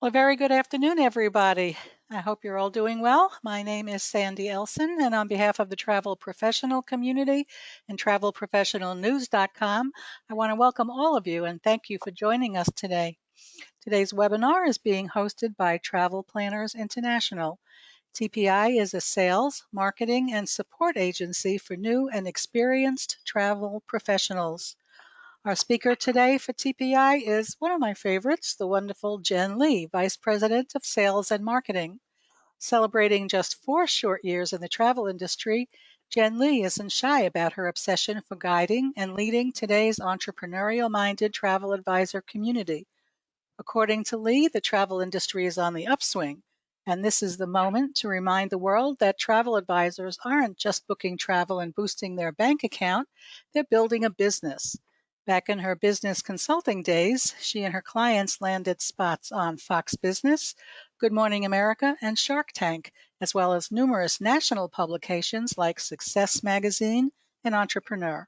Well, a very good afternoon, everybody. I hope you're all doing well. My name is Sandy Elson, and on behalf of the travel professional community and travelprofessionalnews.com, I want to welcome all of you and thank you for joining us today. Today's webinar is being hosted by Travel Planners International. TPI is a sales, marketing, and support agency for new and experienced travel professionals. Our speaker today for TPI is one of my favorites, the wonderful Jenn Lee, Vice President of Sales and Marketing. Celebrating just 4 short years in the travel industry, Jenn Lee isn't shy about her obsession for guiding and leading today's entrepreneurial-minded travel advisor community. According to Lee, the travel industry is on the upswing, and this is the moment to remind the world that travel advisors aren't just booking travel and boosting their bank account, they're building a business. Back in her business consulting days, she and her clients landed spots on Fox Business, Good Morning America, and Shark Tank, as well as numerous national publications like Success Magazine and Entrepreneur.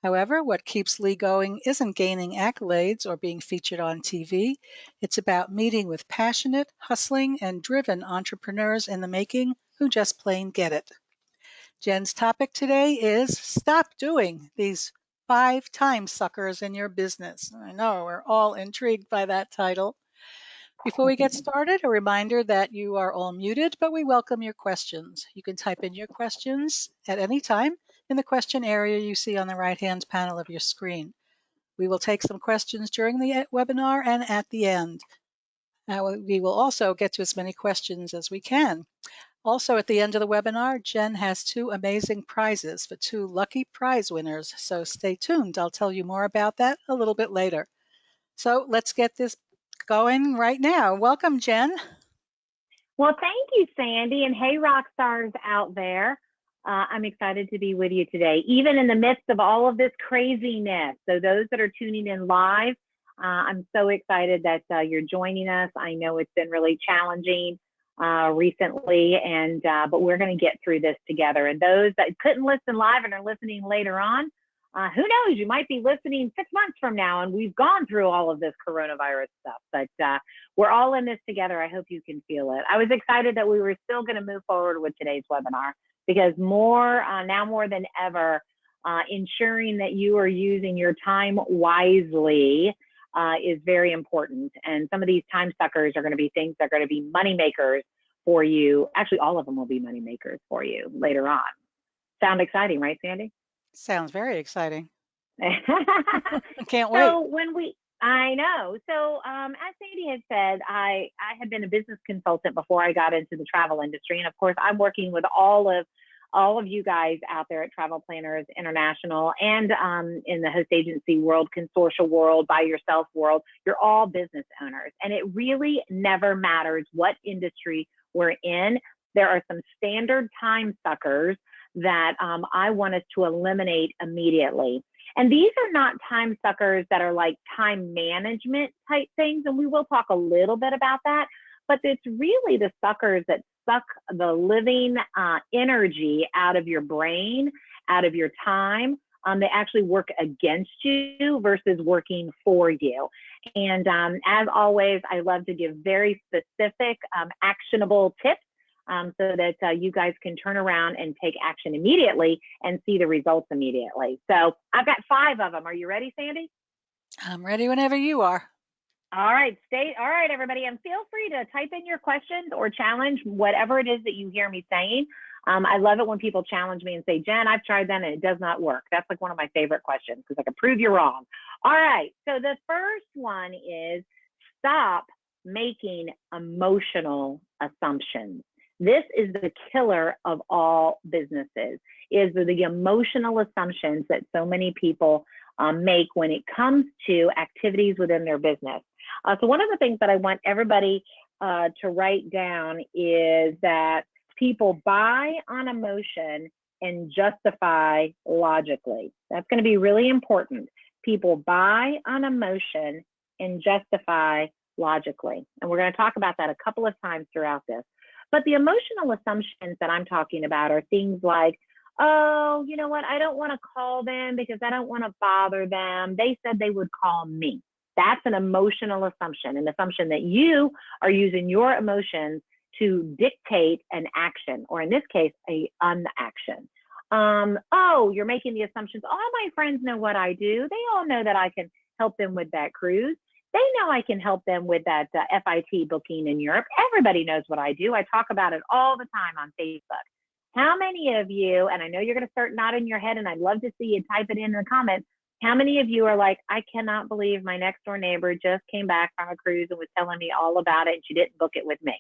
However, what keeps Lee going isn't gaining accolades or being featured on TV. It's about meeting with passionate, hustling, and driven entrepreneurs in the making who just plain get it. Jen's topic today is Stop Doing These 5 Time Suckers in Your Business. I know we're all intrigued by that title. Before we get started, a reminder that you are all muted, but we welcome your questions. You can type in your questions at any time in the question area you see on the right-hand panel of your screen. We will take some questions during the webinar and at the end. We will also get to as many questions as we can. Also, at the end of the webinar, Jenn has 2 amazing prizes for 2 lucky prize winners, so stay tuned. I'll tell you more about that a little bit later. So let's get this going right now. Welcome, Jenn. Well, thank you, Sandy, and hey, rock stars out there. I'm excited to be with you today, even in the midst of all of this craziness. So those that are tuning in live, I'm so excited that you're joining us. I know it's been really challenging recently, but we're going to get through this together. And those that couldn't listen live and are listening later on, who knows, you might be listening 6 months from now and we've gone through all of this coronavirus stuff, but we're all in this together. I hope you can feel it. I was excited that we were still going to move forward with today's webinar because now more than ever, ensuring that you are using your time wisely is very important. And some of these time suckers are going to be things that are going to be money makers for you. Actually, all of them will be money makers for you later on. Sound exciting, right, Sandy? Sounds very exciting. I can't wait. I know. So as Sandy had said, I had been a business consultant before I got into the travel industry. And of course, I'm working with all of you guys out there at Travel Planners International and in the host agency world, consortial world, by yourself world. You're all business owners. And it really never matters what industry we're in. There are some standard time suckers that I want us to eliminate immediately. And these are not time suckers that are like time management type things, and we will talk a little bit about that, but it's really the suckers that suck the living energy out of your brain, out of your time. They actually work against you versus working for you. And as always, I love to give very specific, actionable tips so that you guys can turn around and take action immediately and see the results immediately. So I've got 5 of them. Are you ready, Sandy? I'm ready whenever you are. All right, everybody, and feel free to type in your questions or challenge whatever it is that you hear me saying. I love it when people challenge me and say, Jenn, I've tried that and it does not work. That's like one of my favorite questions because I can prove you wrong. All right, so the first one is stop making emotional assumptions. This is the killer of all businesses, is the emotional assumptions that so many people make when it comes to activities within their business. So one of the things that I want everybody to write down is that people buy on emotion and justify logically. That's going to be really important. People buy on emotion and justify logically. And we're going to talk about that a couple of times throughout this. But the emotional assumptions that I'm talking about are things like, oh, you know what? I don't want to call them because I don't want to bother them. They said they would call me. That's an emotional assumption, an assumption that you are using your emotions to dictate an action, or in this case, a unaction. Oh, you're making the assumptions. All my friends know what I do. They all know that I can help them with that cruise. They know I can help them with that FIT booking in Europe. Everybody knows what I do. I talk about it all the time on Facebook. How many of you, and I know you're going to start nodding your head, and I'd love to see you type it in the comments. How many of you are like, I cannot believe my next door neighbor just came back from a cruise and was telling me all about it, and she didn't book it with me?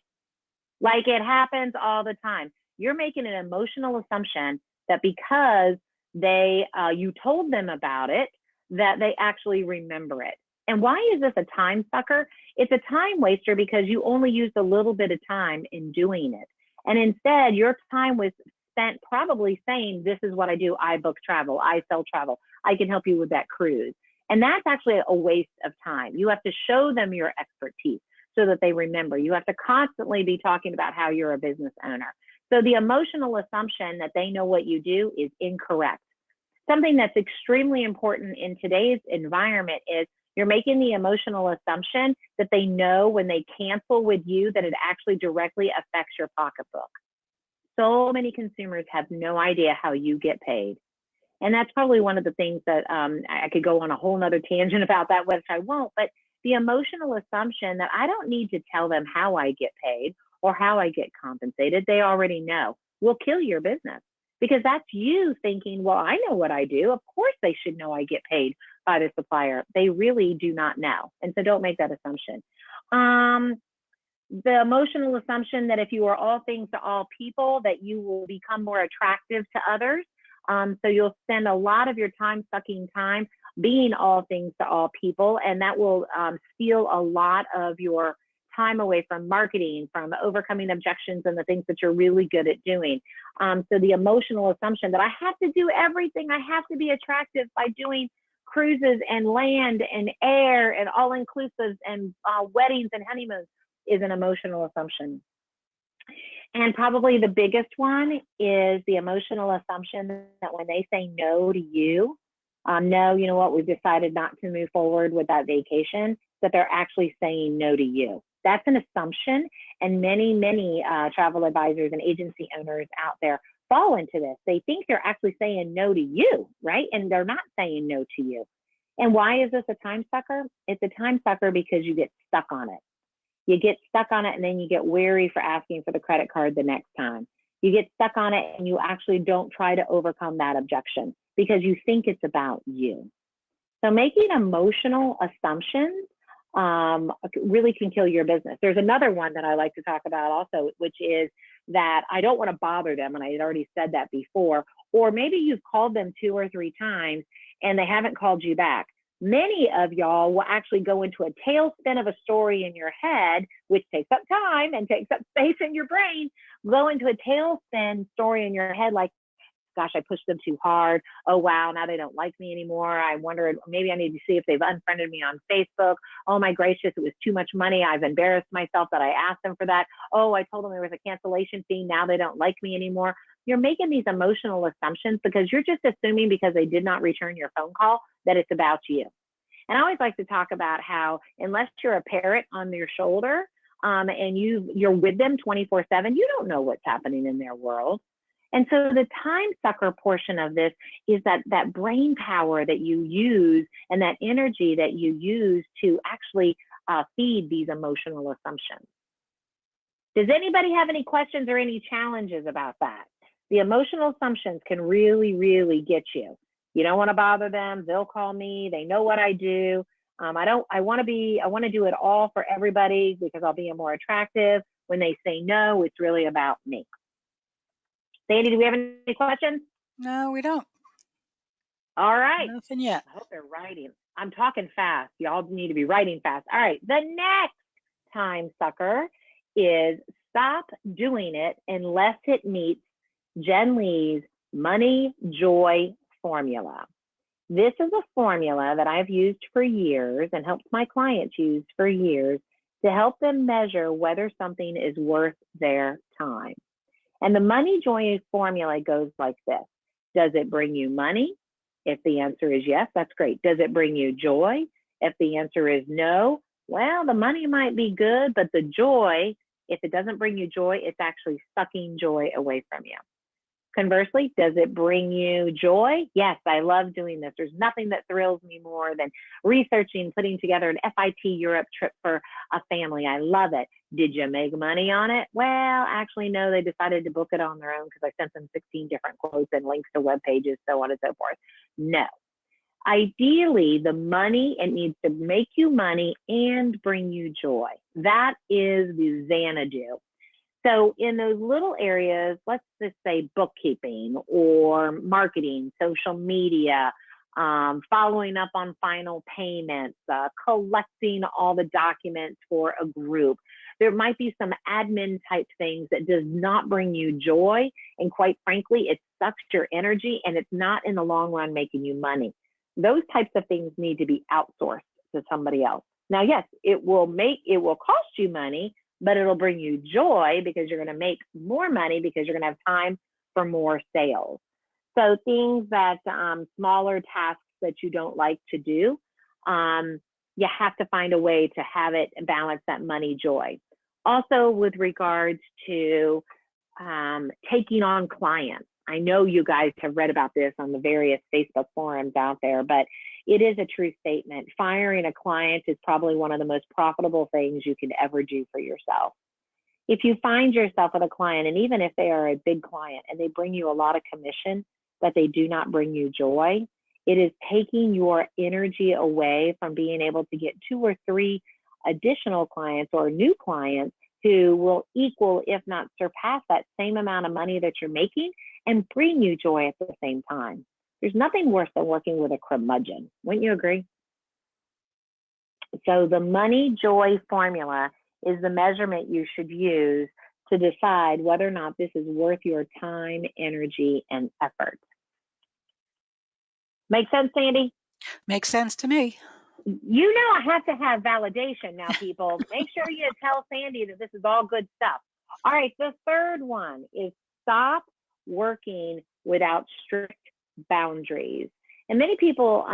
Like, it happens all the time. You're making an emotional assumption that because you told them about it, that they actually remember it. And why is this a time sucker? It's a time waster because you only used a little bit of time in doing it. And instead, your time was spent probably saying, this is what I do. I book travel. I sell travel. I can help you with that cruise. And that's actually a waste of time. You have to show them your expertise so that they remember. You have to constantly be talking about how you're a business owner. So the emotional assumption that they know what you do is incorrect. Something that's extremely important in today's environment is you're making the emotional assumption that they know when they cancel with you that it actually directly affects your pocketbook. So many consumers have no idea how you get paid. And that's probably one of the things that I could go on a whole nother tangent about that, which I won't, but the emotional assumption that I don't need to tell them how I get paid or how I get compensated, they already know, will kill your business. Because that's you thinking, well, I know what I do. Of course they should know I get paid by the supplier. They really do not know. And so don't make that assumption. The emotional assumption that if you are all things to all people, that you will become more attractive to others. So you'll spend a lot of your time sucking time being all things to all people, and that will steal a lot of your time away from marketing, from overcoming objections and the things that you're really good at doing. So the emotional assumption that I have to do everything, I have to be attractive by doing cruises and land and air and all inclusives and weddings and honeymoons is an emotional assumption. And probably the biggest one is the emotional assumption that when they say no to you, no, you know what, we've decided not to move forward with that vacation, that they're actually saying no to you. That's an assumption, and many travel advisors and agency owners out there fall into this. They think they're actually saying no to you, right? And they're not saying no to you. And why is this a time sucker? It's a time sucker because you get stuck on it. You get stuck on it, and then you get wary for asking for the credit card the next time. You get stuck on it, and you actually don't try to overcome that objection because you think it's about you. So making emotional assumptions really can kill your business. There's another one that I like to talk about also, which is that I don't want to bother them. And I had already said that before. Or maybe you've called them 2 or 3 times and they haven't called you back. Many of y'all will actually go into a tailspin of a story in your head, which takes up time and takes up space in your brain. Go into a tailspin story in your head like, gosh, I pushed them too hard. Oh, wow, now they don't like me anymore. I wondered, maybe I need to see if they've unfriended me on Facebook. Oh, my gracious, it was too much money. I've embarrassed myself that I asked them for that. Oh, I told them there was a cancellation fee. Now they don't like me anymore. You're making these emotional assumptions because you're just assuming because they did not return your phone call that it's about you. And I always like to talk about how unless you're a parrot on your shoulder and you're with them 24/7, you don't know what's happening in their world. And so the time sucker portion of this is that brain power that you use and that energy that you use to actually feed these emotional assumptions. Does anybody have any questions or any challenges about that? The emotional assumptions can really, really get you. You don't want to bother them. They'll call me. They know what I do. I want to do it all for everybody because I'll be more attractive. When they say no, it's really about me. Sandy, do we have any questions? No, we don't. All right. Nothing yet. I hope they're writing. I'm talking fast. Y'all need to be writing fast. All right. The next time sucker is stop doing it unless it meets Jenn Lee's money joy formula. This is a formula that I've used for years and helped my clients use for years to help them measure whether something is worth their time. And the money joy formula goes like this. Does it bring you money? If the answer is yes, that's great. Does it bring you joy? If the answer is no, well, the money might be good, but the joy, if it doesn't bring you joy, it's actually sucking joy away from you. Conversely, does it bring you joy? Yes, I love doing this. There's nothing that thrills me more than researching, putting together an FIT Europe trip for a family. I love it. Did you make money on it? Well, actually, no, they decided to book it on their own because I sent them 16 different quotes and links to web pages, so on and so forth. No. Ideally, the money, it needs to make you money and bring you joy. That is the Xanadu. So in those little areas, let's just say bookkeeping or marketing, social media, following up on final payments, collecting all the documents for a group. There might be some admin type things that does not bring you joy. And quite frankly, it sucks your energy and it's not in the long run making you money. Those types of things need to be outsourced to somebody else. Now, yes, it will cost you money, but it'll bring you joy because you're going to make more money because you're going to have time for more sales. So things that smaller tasks that you don't like to do, you have to find a way to have it balance that money joy. Also, with regards to taking on clients, I know you guys have read about this on the various Facebook forums out there, but it is a true statement. Firing a client is probably one of the most profitable things you can ever do for yourself. If you find yourself with a client, and even if they are a big client and they bring you a lot of commission, but they do not bring you joy, it is taking your energy away from being able to get 2 or 3 additional clients or new clients who will equal, if not surpass, that same amount of money that you're making and bring you joy at the same time. There's nothing worse than working with a curmudgeon. Wouldn't you agree? So the money joy formula is the measurement you should use to decide whether or not this is worth your time, energy, and effort. Make sense, Sandy? Makes sense to me. You know I have to have validation now, people. Make sure you tell Sandy that this is all good stuff. All right, the third one is stop working without strict boundaries. And many people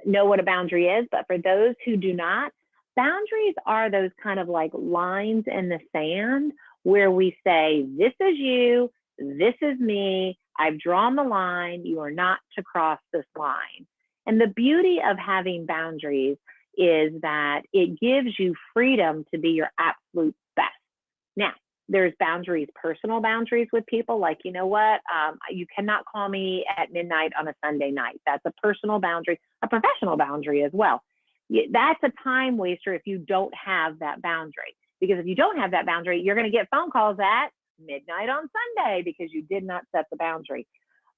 know what a boundary is, but for those who do not, boundaries are those kind of like lines in the sand where we say, this is you, this is me, I've drawn the line, you are not to cross this line. And the beauty of having boundaries is that it gives you freedom to be your absolute best. Now, there's boundaries, personal boundaries with people, like, you know what, you cannot call me at midnight on a Sunday night. That's a personal boundary, a professional boundary as well. That's a time waster if you don't have that boundary. Because if you don't have that boundary, you're going to get phone calls at midnight on Sunday because you did not set the boundary.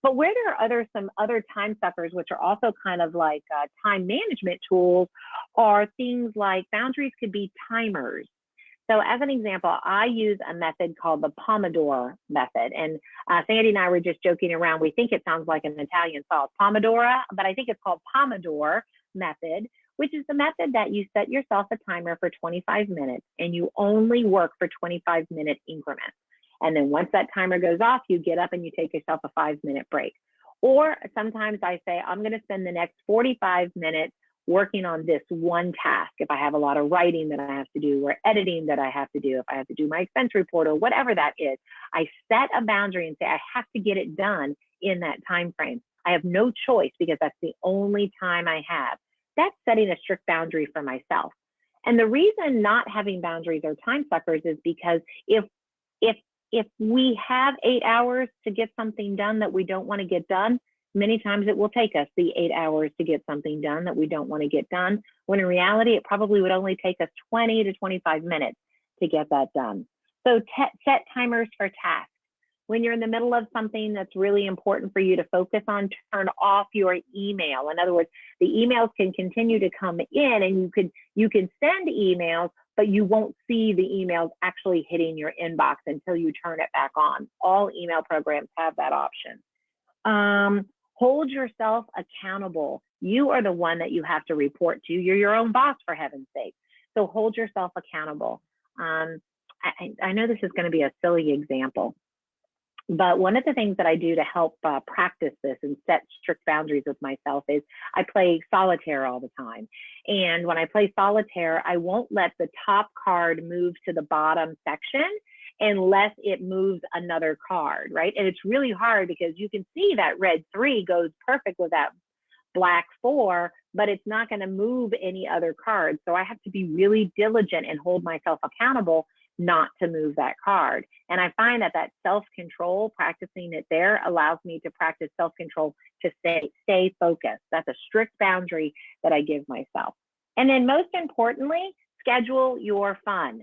But where there are some other time suckers, which are also kind of like time management tools, are things like boundaries could be timers. So as an example, I use a method called the Pomodoro method. And Sandy and I were just joking around. We think it sounds like an Italian sauce, Pomodoro, but I think it's called Pomodoro method, which is the method that you set yourself a timer for 25 minutes and you only work for 25-minute increments. And then once that timer goes off, you get up and you take yourself a 5-minute break. Or sometimes I say, I'm going to spend the next 45 minutes working on this one task. If I have a lot of writing that I have to do or editing that I have to do, if I have to do my expense report or whatever that is, I set a boundary and say, I have to get it done in that time frame. I have no choice because that's the only time I have. That's setting a strict boundary for myself. And the reason not having boundaries or time suckers is because if we have 8 hours to get something done that we don't want to get done, many times it will take us the 8 hours to get something done that we don't want to get done, when in reality, it probably would only take us 20 to 25 minutes to get that done. So set timers for tasks. When you're in the middle of something that's really important for you to focus on, turn off your email. In other words, the emails can continue to come in and you can send emails, but you won't see the emails actually hitting your inbox until you turn it back on. All email programs have that option. Hold yourself accountable. You are the one that you have to report to. You're your own boss, for heaven's sake. So hold yourself accountable. I know this is going to be a silly example, But one of the things that I do to help practice this and set strict boundaries with myself is I play solitaire all the time. And when I play solitaire, I won't let the top card move to the bottom section unless it moves another card, right? And it's really hard because you can see that red 3 goes perfect with that black 4, but it's not going to move any other cards. So I have to be really diligent and hold myself accountable not to move that card. And I find that that self-control, practicing it there, allows me to practice self-control to stay focused. That's a strict boundary that I give myself. And then most importantly, schedule your fun.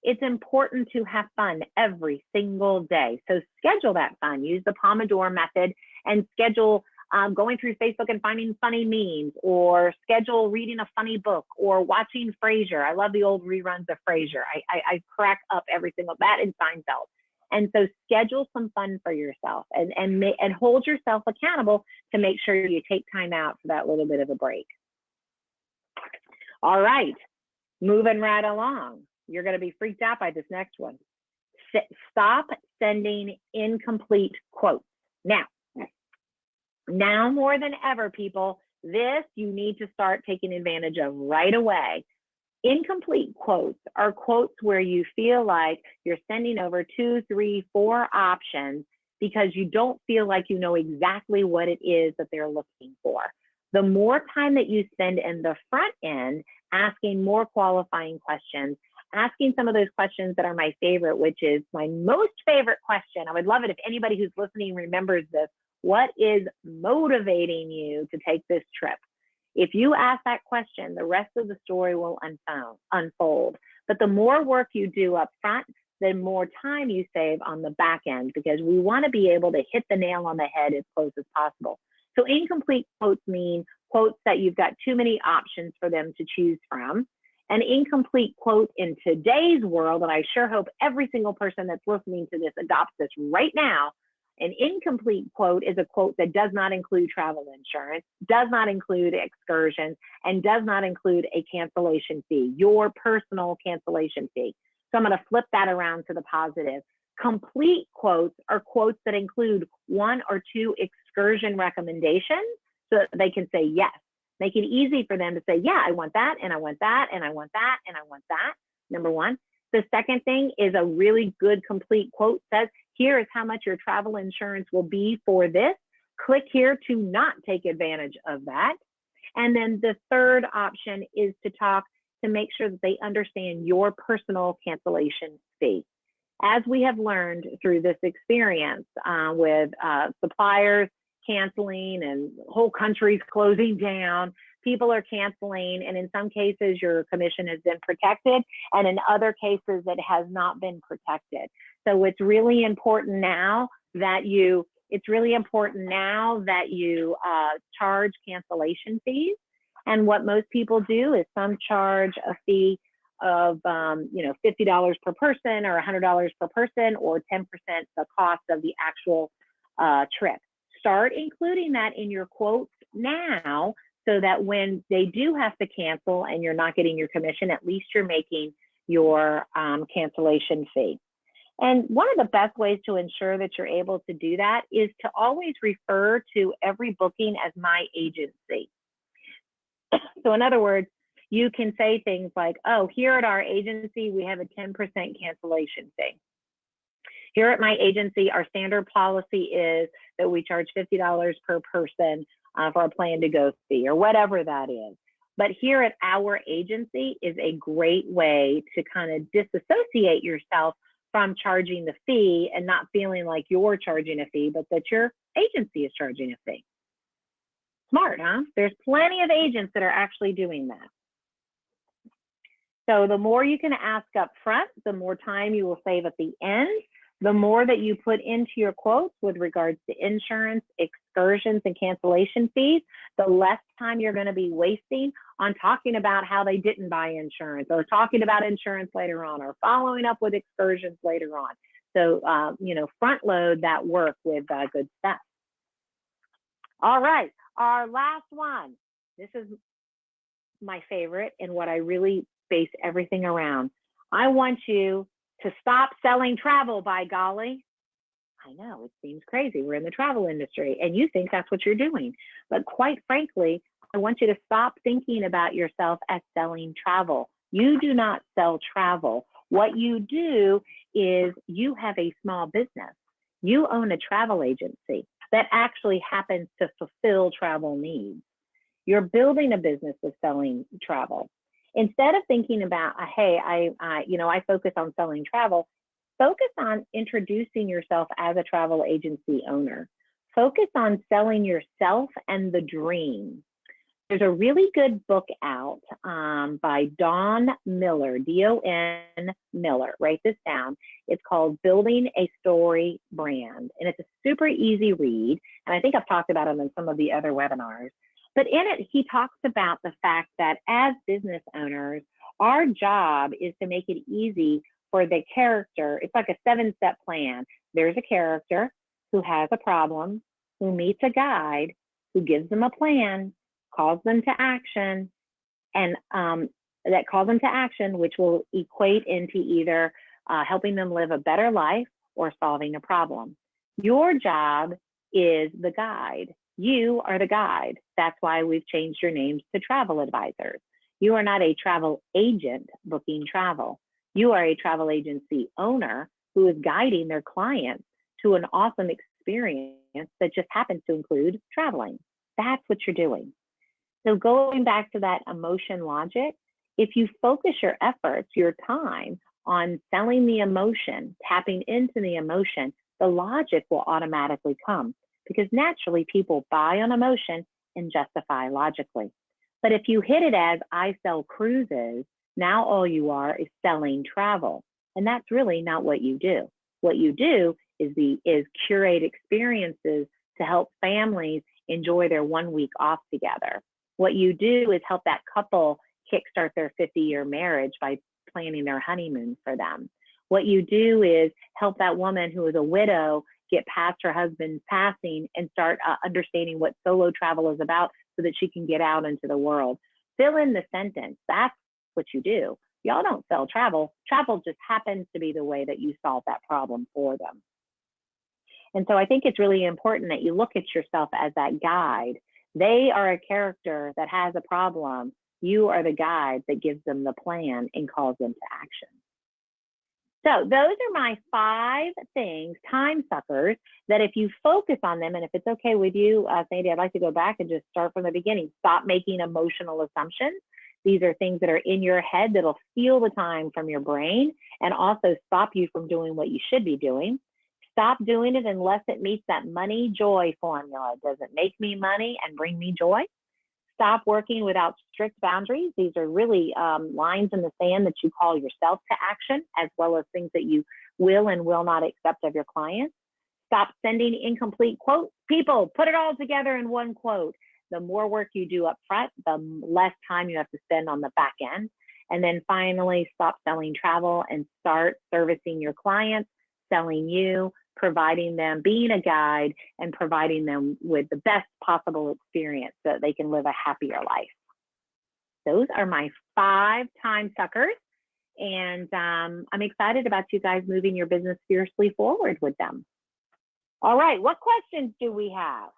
It's important to have fun every single day. So schedule that fun. Use the Pomodoro method and schedule going through Facebook and finding funny memes, or schedule reading a funny book, or watching Frasier. I love the old reruns of Frasier. I crack up every single, that and Seinfeld. And so schedule some fun for yourself and hold yourself accountable to make sure you take time out for that little bit of a break. All right, moving right along. You're going to be freaked out by this next one. Stop sending incomplete quotes. Now more than ever, people, this you need to start taking advantage of right away. Incomplete quotes are quotes where you feel like you're sending over 2, 3, 4 options because you don't feel like you know exactly what it is that they're looking for. The more time that you spend in the front end asking more qualifying questions, asking some of those questions that are my favorite, which is my most favorite question. I would love it if anybody who's listening remembers this. What is motivating you to take this trip? If you ask that question, the rest of the story will unfold. But the more work you do up front, the more time you save on the back end, because we want to be able to hit the nail on the head as close as possible. So incomplete quotes mean quotes that you've got too many options for them to choose from. An incomplete quote in today's world, and I sure hope every single person that's listening to this adopts this right now, an incomplete quote is a quote that does not include travel insurance, does not include excursions, and does not include a cancellation fee, your personal cancellation fee. So I'm going to flip that around to the positive. Complete quotes are quotes that include 1 or 2 excursion recommendations so that they can say yes. Make it easy for them to say, yeah, I want that, and I want that, and I want that, and I want that, number 1. The second thing is a really good complete quote says, here is how much your travel insurance will be for this. Click here to not take advantage of that. And then the third option is to make sure that they understand your personal cancellation fee. As we have learned through this experience with suppliers canceling and whole countries closing down, people are canceling, and in some cases your commission has been protected, and in other cases it has not been protected. So it's really important now that you charge cancellation fees. And what most people do is some charge a fee of $50 per person or $100 per person, or 10% the cost of the actual trip. Start including that in your quotes now, so that when they do have to cancel and you're not getting your commission, at least you're making your cancellation fee. And one of the best ways to ensure that you're able to do that is to always refer to every booking as my agency. So in other words, you can say things like, oh, here at our agency, we have a 10% cancellation fee. Here at my agency, our standard policy is that we charge $50 per person for a plan to go fee, or whatever that is. But here at our agency is a great way to kind of disassociate yourself from charging the fee and not feeling like you're charging a fee, but that your agency is charging a fee. Smart, huh? There's plenty of agents that are actually doing that. So the more you can ask up front, the more time you will save at the end. The more that you put into your quotes with regards to insurance, excursions, and cancellation fees, the less time you're going to be wasting on talking about how they didn't buy insurance, or talking about insurance later on, or following up with excursions later on. So, front load that work with good stuff. All right, our last one. This is my favorite and what I really base everything around. I want you to stop selling travel, by golly. I know it seems crazy. We're in the travel industry and you think that's what you're doing. But quite frankly, I want you to stop thinking about yourself as selling travel. You do not sell travel. What you do is you have a small business. You own a travel agency that actually happens to fulfill travel needs. You're building a business of selling travel. Instead of thinking about, hey, I focus on selling travel, focus on introducing yourself as a travel agency owner. Focus on selling yourself and the dream. There's a really good book out by Don Miller, D-O-N Miller. Write this down. It's called Building a Story Brand. And it's a super easy read. And I think I've talked about it in some of the other webinars. But in it, he talks about the fact that as business owners, our job is to make it easy for the character. It's like a 7-step plan. There's a character who has a problem, who meets a guide, who gives them a plan, calls them to action, and that calls them to action, which will equate into either helping them live a better life or solving a problem. Your job is the guide. You are the guide. That's why we've changed your names to travel advisors. You are not a travel agent booking travel. You are a travel agency owner who is guiding their clients to an awesome experience that just happens to include traveling. That's what you're doing. So going back to that emotion logic, if you focus your efforts, your time on selling the emotion, tapping into the emotion, the logic will automatically come because naturally people buy on emotion and justify logically. But if you hit it as I sell cruises, now all you are is selling travel. And that's really not what you do. What you do is curate experiences to help families enjoy their 1 week off together. What you do is help that couple kickstart their 50-year marriage by planning their honeymoon for them. What you do is help that woman who is a widow get past her husband's passing and start understanding what solo travel is about so that she can get out into the world. Fill in the sentence. That's what you do. Y'all don't sell travel. Travel just happens to be the way that you solve that problem for them. And so I think it's really important that you look at yourself as that guide. They are a character that has a problem. You are the guide that gives them the plan and calls them to action. So those are my 5 things, time suckers, that if you focus on them, and if it's okay with you, Sandy, I'd like to go back and just start from the beginning. Stop making emotional assumptions. These are things that are in your head that'll steal the time from your brain and also stop you from doing what you should be doing. Stop doing it unless it meets that money joy formula. Does it make me money and bring me joy? Stop working without strict boundaries. These are really lines in the sand that you call yourself to action, as well as things that you will and will not accept of your clients. Stop sending incomplete quotes. People, put it all together in one quote. The more work you do up front, the less time you have to spend on the back end. And then finally, stop selling travel and start servicing your clients, selling you, providing them, being a guide, and providing them with the best possible experience so that they can live a happier life. Those are my 5 time suckers. And I'm excited about you guys moving your business fiercely forward with them. All right, what questions do we have?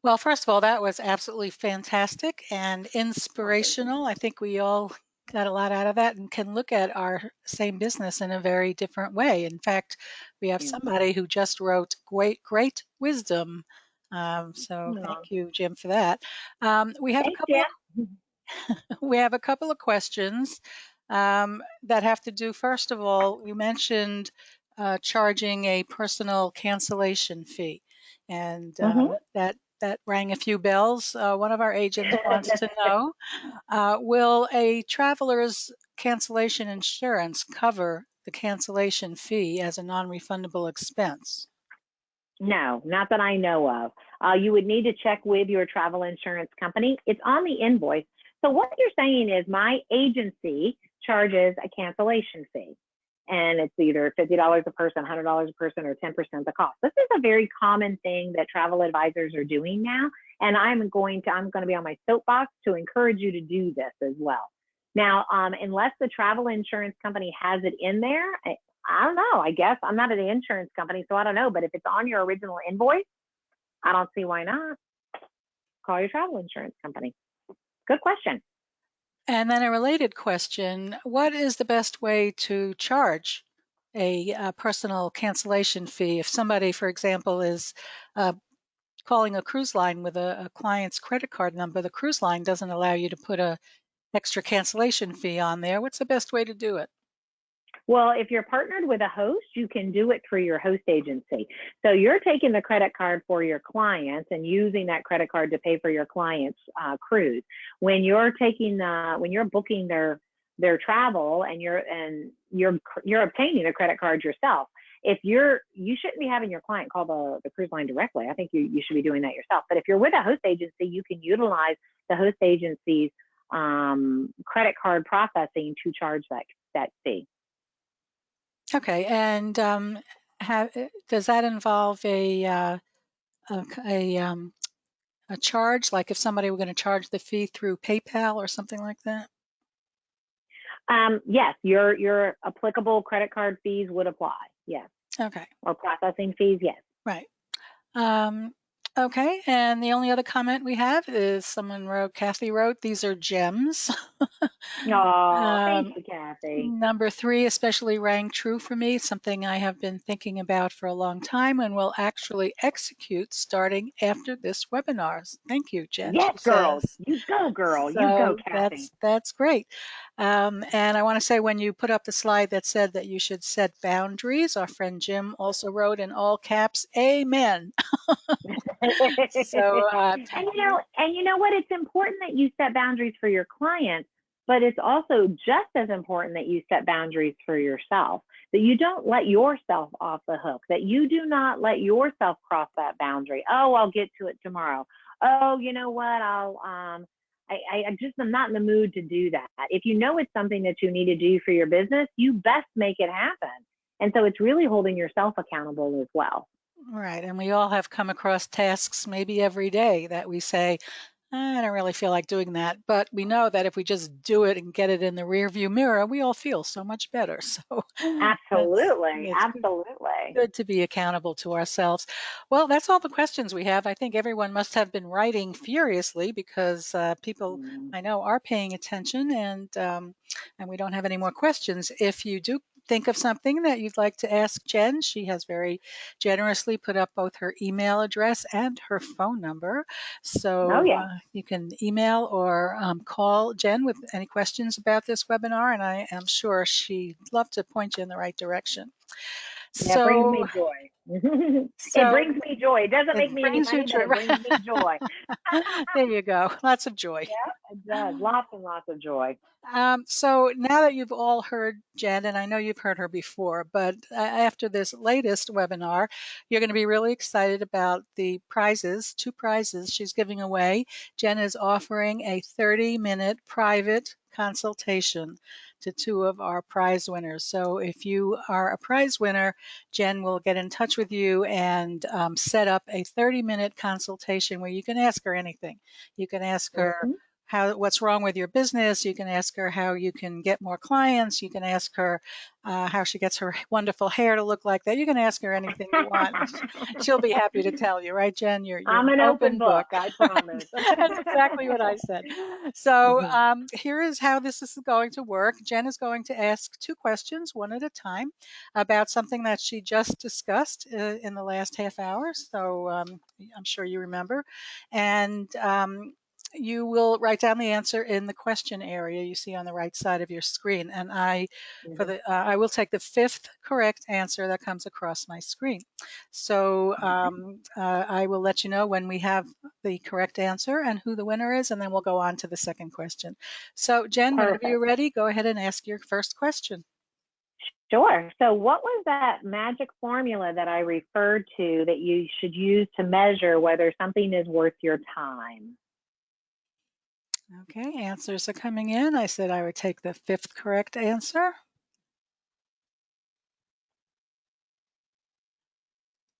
Well, first of all, that was absolutely fantastic and inspirational. I think we all got a lot out of that and can look at our same business in a very different way. In fact, we have somebody who just wrote great wisdom. So thank you, Jim, for that. We have a couple of questions that have to do. First of all, you mentioned charging a personal cancellation fee, and that rang a few bells. One of our agents wants to know, will a traveler's cancellation insurance cover the cancellation fee as a non-refundable expense? No, not that I know of. You would need to check with your travel insurance company. It's on the invoice. So what you're saying is my agency charges a cancellation fee. And it's either $50 a person, $100 a person, or 10% the cost. This is a very common thing that travel advisors are doing now. And I'm going to be on my soapbox to encourage you to do this as well. Now, unless the travel insurance company has it in there, I don't know. I guess I'm not at the insurance company, so I don't know. But if it's on your original invoice, I don't see why not. Call your travel insurance company. Good question. And then a related question, what is the best way to charge a personal cancellation fee? If somebody, for example, is uh, calling a cruise line with a client's credit card number, the cruise line doesn't allow you to put a extra cancellation fee on there. What's the best way to do it? Well, if you're partnered with a host, you can do it through your host agency. So you're taking the credit card for your clients and using that credit card to pay for your client's cruise. When you're booking their travel and you're obtaining the credit card yourself. If you shouldn't be having your client call the cruise line directly. I think you should be doing that yourself. But if you're with a host agency, you can utilize the host agency's credit card processing to charge that fee. Okay, and does that involve a, a, um, a charge? Like if somebody were going to charge the fee through PayPal or something like that? Yes, your applicable credit card fees would apply. Yes, Okay, or processing fees. Yes. right. Um, okay, and the only other comment we have is Kathy wrote, these are gems. Oh, thank um, you, Kathy. Number three especially rang true for me, something I have been thinking about for a long time and will actually execute starting after this webinar. Thank you, Jen, Yes, she girl. says. You go, girl. You go, So Kathy. that's great. And I want to say when you put up the slide that said that you should set boundaries, our friend Jim also wrote in all caps, Amen. So And you know what? It's important that you set boundaries for your clients, but it's also just as important that you set boundaries for yourself. That you don't let yourself off the hook. That you do not let yourself cross that boundary. Oh, I'll get to it tomorrow. Oh, you know what? I just am not in the mood to do that. If you know it's something that you need to do for your business, you best make it happen. And so it's really holding yourself accountable as well. right, and we all have come across tasks maybe every day that we say, I don't really feel like doing that. But we know that if we just do it and get it in the rear view mirror, we all feel so much better. So Absolutely. it's Absolutely. good to be accountable to ourselves. Well, that's all the questions we have. I think everyone must have been writing furiously because people Mm. I know are paying attention, and we don't have any more questions. If you do think of something that you'd like to ask Jen, she has very generously put up both her email address and her phone number. Oh, So yeah. you can email or call Jen with any questions about this webinar, and I am sure she'd love to point you in the right direction. That brings So me joy. It so brings me joy. It doesn't it make me any brings you money, but joy. it brings me joy. There you go. Lots of joy. Yeah, it does. Lots and lots of joy. So now that you've all heard Jen, and I know you've heard her before, but after this latest webinar, you're going to be really excited about the prizes, two prizes she's giving away. Jen is offering a 30-minute private consultation to two of our prize winners. So if you are a prize winner, Jen will get in touch with you and set up a 30-minute consultation where you can ask her anything. You can ask her Hmm. what's wrong with your business. You can ask her how you can get more clients. You can ask her how she gets her wonderful hair to look like that. You can ask her anything you want. She'll be happy to tell you, right, Jen? You're I'm an an open open book. book, I promise. That's exactly what I said. So here is how this is going to work. Jen is going to ask two questions, one at a time, about something that she just discussed in the last half hour. So I'm sure you remember. And you will write down the answer in the question area you see on the right side of your screen. And Mhm. I will take the fifth correct answer that comes across my screen. So I will let you know when we have the correct answer and who the winner is, and then we'll go on to the second question. So Jen, whenever you're Perfect. ready, go ahead and ask your first question. Sure. So, what was that magic formula that I referred to that you should use to measure whether something is worth your time? Okay, answers are coming in. I said I would take the fifth correct answer.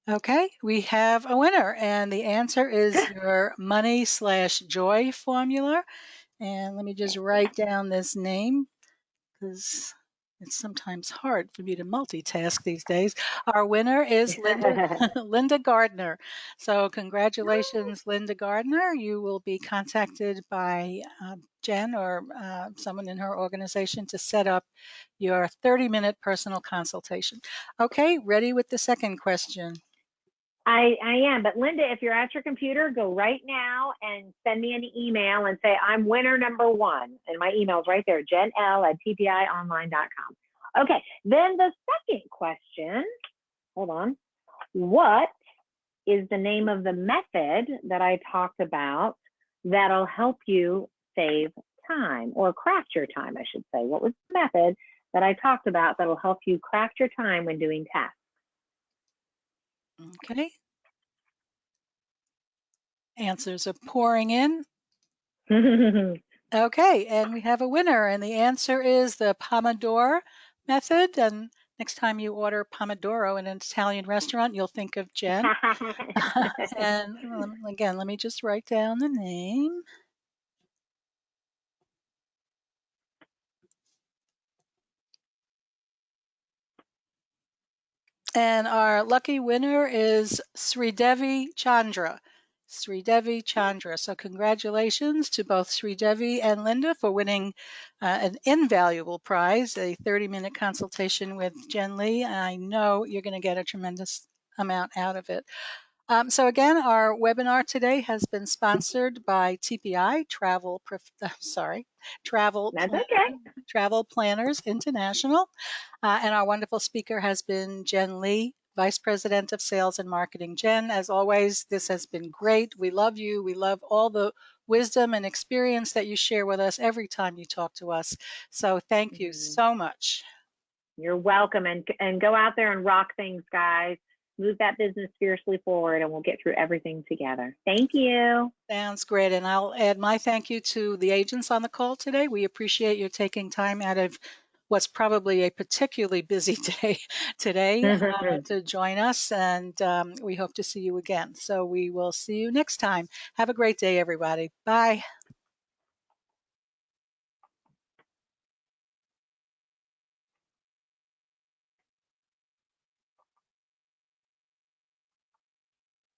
Okay, we have a winner, and the answer is your money/joy formula. And let me just write down this name because It's sometimes hard for me to multitask these days. Our winner is Linda Linda Gardner. So congratulations, Linda Gardner. You will be contacted by Jen or someone in her organization to set up your 30-minute personal consultation. Okay, ready with the second question. I am, but Linda, if you're at your computer, go right now and send me an email and say, I'm winner number one. And my email's right there, jennl@tpionline.com. Okay, then the second question, hold on. What is the name of the method that I talked about that'll help you save time or craft your time, I should say? What was the method that I talked about that'll help you craft your time when doing tasks? Okay, answers are pouring in. Okay, and we have a winner, and the answer is the Pomodoro method. And next time you order Pomodoro in an Italian restaurant, you'll think of Jen. And again, let me just write down the name. And our lucky winner is Sridevi Chandra. Sridevi Chandra. So congratulations to both Sridevi and Linda for winning an invaluable prize, a 30-minute consultation with Jenn Lee. I know you're going to get a tremendous amount out of it. So again, our webinar today has been sponsored by TPI That's okay. Travel Planners International, and our wonderful speaker has been Jenn Lee, Vice President of Sales and Marketing. Jen, as always, this has been great. We love you. We love all the wisdom and experience that you share with us every time you talk to us. So thank you so much. You're welcome, and go out there and rock things, guys. Move that business fiercely forward, and we'll get through everything together. Thank you. Sounds great. And I'll add my thank you to the agents on the call today. We appreciate you taking time out of what's probably a particularly busy day today to join us. And we hope to see you again. So we will see you next time. Have a great day, everybody. Bye.